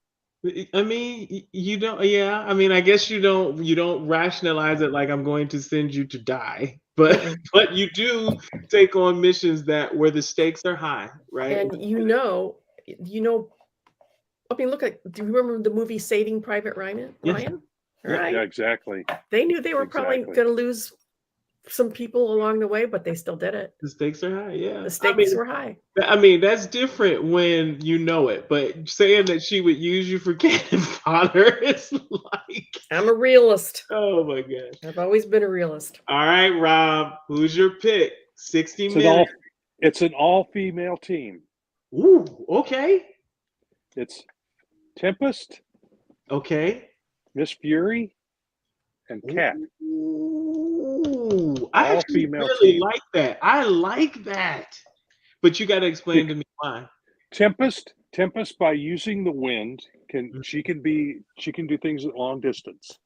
I mean, you don't. Yeah, I mean, I guess you don't rationalize it like I'm going to send you to die, but you do take on missions where the stakes are high, right? And I mean, do you remember the movie Saving Private Ryan? Yes. Right? Yeah, exactly. They knew they were probably going to lose some people along the way, but they still did it. The stakes are high, yeah. The stakes were high. I mean, that's different when you know it, but saying that she would use you for cannon fodder is like... I'm a realist. Oh my gosh. I've always been a realist. All right, Rob, who's your pick? 60 minutes. It's an all-female team. Ooh, okay. It's Tempest. Okay. Miss Fury and Cat. Ooh, I actually really like that. I like that. But you got to explain to me why. Tempest, by using the wind, she can do things at long distance.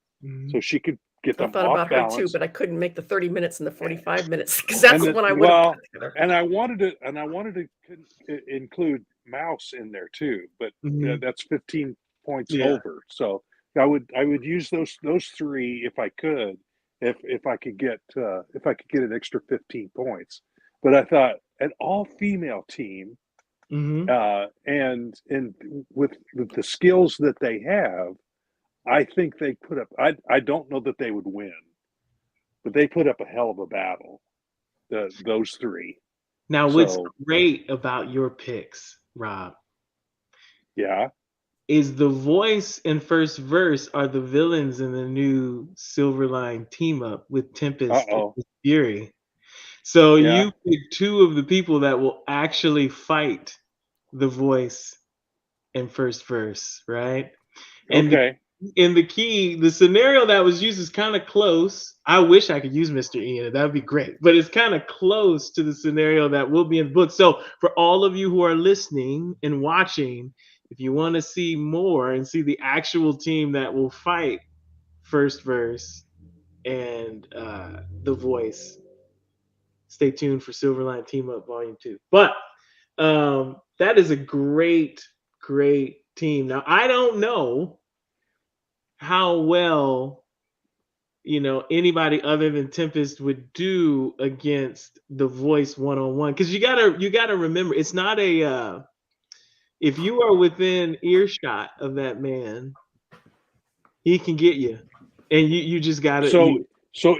So she could get them off balance. I thought about her too, but I couldn't make the 30 minutes and the 45 minutes because that's when I would have. And I wanted to include Mouse in there too, but that's 15 points over. So I would use those three if I could. If I could get an extra 15 points, but I thought an all-female team, and with the skills that they have, I think they put up. I don't know that they would win, but they put up a hell of a battle. Those three. Now, what's great about your picks, Rob? Yeah. Is the voice and first verse are the villains in the new Silverline team up with Tempest and Fury. So you pick two of the people that will actually fight the voice and first verse, right? And the scenario that was used is kind of close. I wish I could use Mr. E in it. That would be great. But it's kind of close to the scenario that will be in the book. So for all of you who are listening and watching, if you want to see more and see the actual team that will fight first verse and the voice, stay tuned for Silverline Team Up Volume 2. But that is a great team. Now, I don't know how well anybody other than Tempest would do against the voice one-on-one, because you gotta remember, it's not a if you are within earshot of that man, he can get you, and you just gotta. So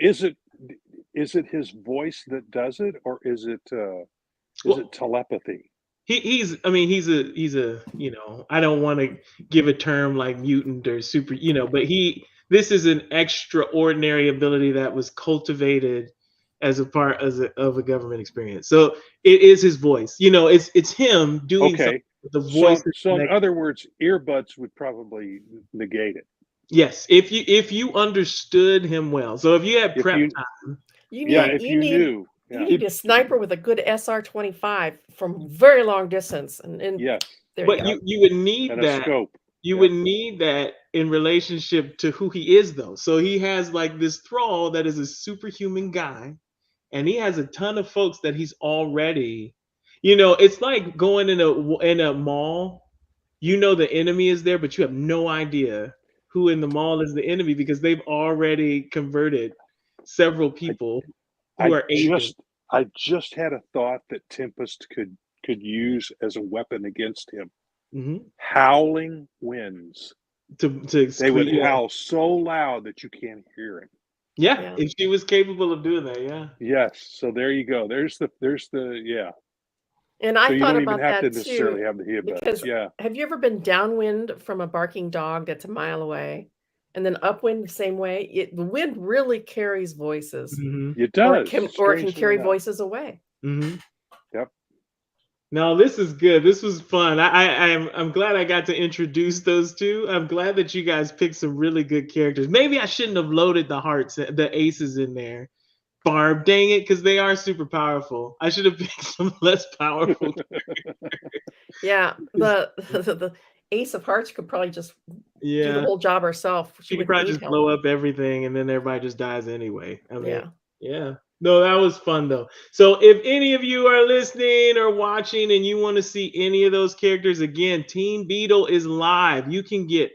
is it his voice that does it, or is it? Is it telepathy? He's a I don't want to give a term like mutant or super, but this is an extraordinary ability that was cultivated as a part of a government experience. So it is his voice. It's him doing Okay. the voice. So in other words, earbuds would probably negate it. Yes, if you understood him well. So if you had prep time. You knew. You need a sniper with a good SR-25 from very long distance, and yes, but you would need and that. A scope. You would need that in relationship to who he is, though. So he has like this thrall that is a superhuman guy, and he has a ton of folks that he's already. It's like going in a mall. The enemy is there, but you have no idea who in the mall is the enemy because they've already converted several people. I just had a thought that Tempest could use as a weapon against him. Mm-hmm. Howling winds. They would howl so loud that you can't hear him. Yeah, if she was capable of doing that, yeah. Yes, so there you go. There's the yeah. And I thought about that too. You don't even have to necessarily have the earbuds. Because have you ever been downwind from a barking dog that's a mile away? And then upwind the same way. The wind really carries voices. Mm-hmm. It does, or it can carry voices away. Mm-hmm. Yep. No, this is good. This was fun. I'm glad I got to introduce those two. I'm glad that you guys picked some really good characters. Maybe I shouldn't have loaded the aces in there. Barb, dang it, because they are super powerful. I should have picked some less powerful characters. Yeah, the Ace of Hearts could probably just do the whole job herself. She could probably just blow up everything and then everybody just dies anyway. Yeah. No, that was fun though. So if any of you are listening or watching and you want to see any of those characters, again, Teen Beetle is live. You can get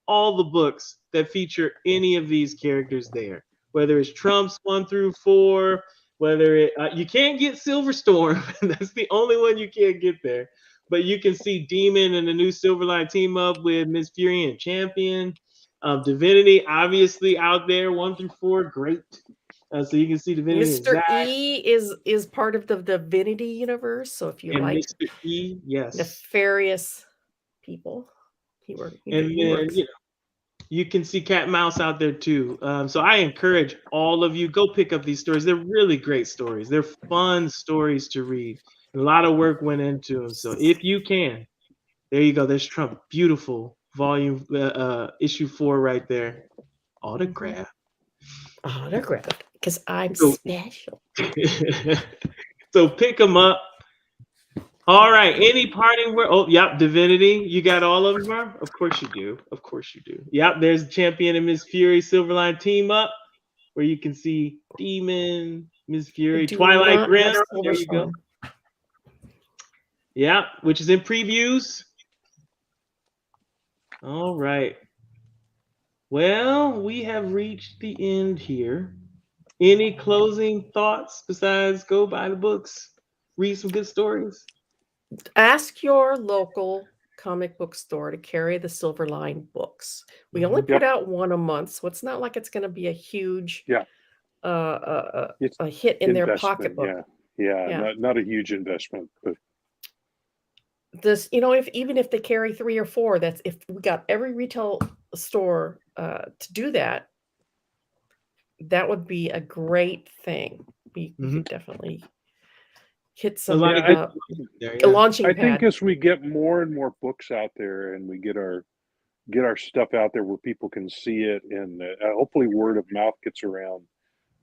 all the books that feature any of these characters there, whether it's Trumps 1 through 4, whether you can't get Silverstorm. That's the only one you can't get there. But you can see Demon and the new Silverline team up with Miss Fury and Champion. Divinity, obviously, out there, 1 through 4, great. So you can see Divinity. Mr. E is part of the Divinity universe. So if you like Mr. E, yes, nefarious people, he works. You can see Cat Mouse out there too. So I encourage all of you, go pick up these stories. They're really great stories. They're fun stories to read. A lot of work went into them. So if you can, there you go. There's Trump. Beautiful volume, issue 4 right there. Autograph. Because I'm special. So pick them up. All right. Any parting word? Oh, yep. Divinity. You got all of them? Of course you do. Of course you do. Yep. There's Champion and Miss Fury Silverline team up, where you can see Demon, Miss Fury, Twilight Grant. There you go. Yeah, which is in previews. All right. Well, we have reached the end here. Any closing thoughts besides go buy the books, read some good stories? Ask your local comic book store to carry the Silverline books. We only put out one a month, so it's not like it's going to be a huge a hit in their pocketbook. Not a huge investment, but this, if they carry 3 or 4, that's if we got every retail store to do that, that would be a great thing. We could definitely hit some launching pad. I think as we get more and more books out there and we get our stuff out there where people can see it, and hopefully word of mouth gets around,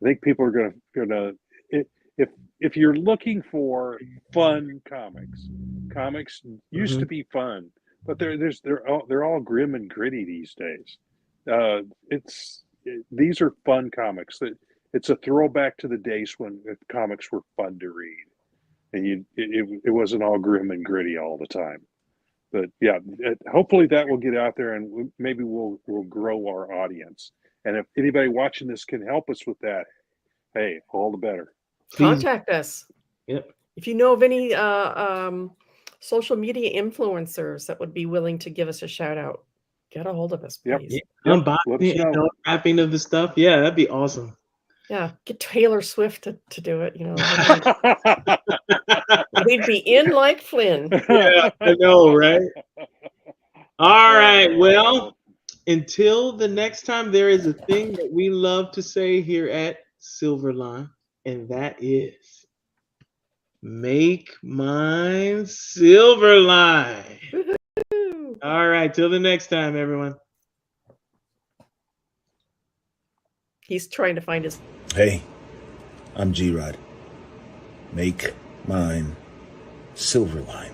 I think people are gonna if you're looking for fun comics used to be fun, but they're all grim and gritty these days. These are fun comics. It's a throwback to the days when comics were fun to read, and it wasn't all grim and gritty all the time. But yeah, hopefully that will get out there, and maybe we'll grow our audience. And if anybody watching this can help us with that, hey, all the better. Contact us. Yep. If you know of any social media influencers that would be willing to give us a shout out, get a hold of us, please. Unboxing and unwrapping of the stuff. Yeah, that'd be awesome. Yeah, get Taylor Swift to do it. We'd be in like Flynn. Yeah, I know, right? All right. Well, until the next time, there is a thing that we love to say here at Silverline, and that is make mine Silverline. All right. Till the next time, everyone. He's trying to find his. Hey, I'm G-Rod. Make mine Silverline.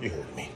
You heard me.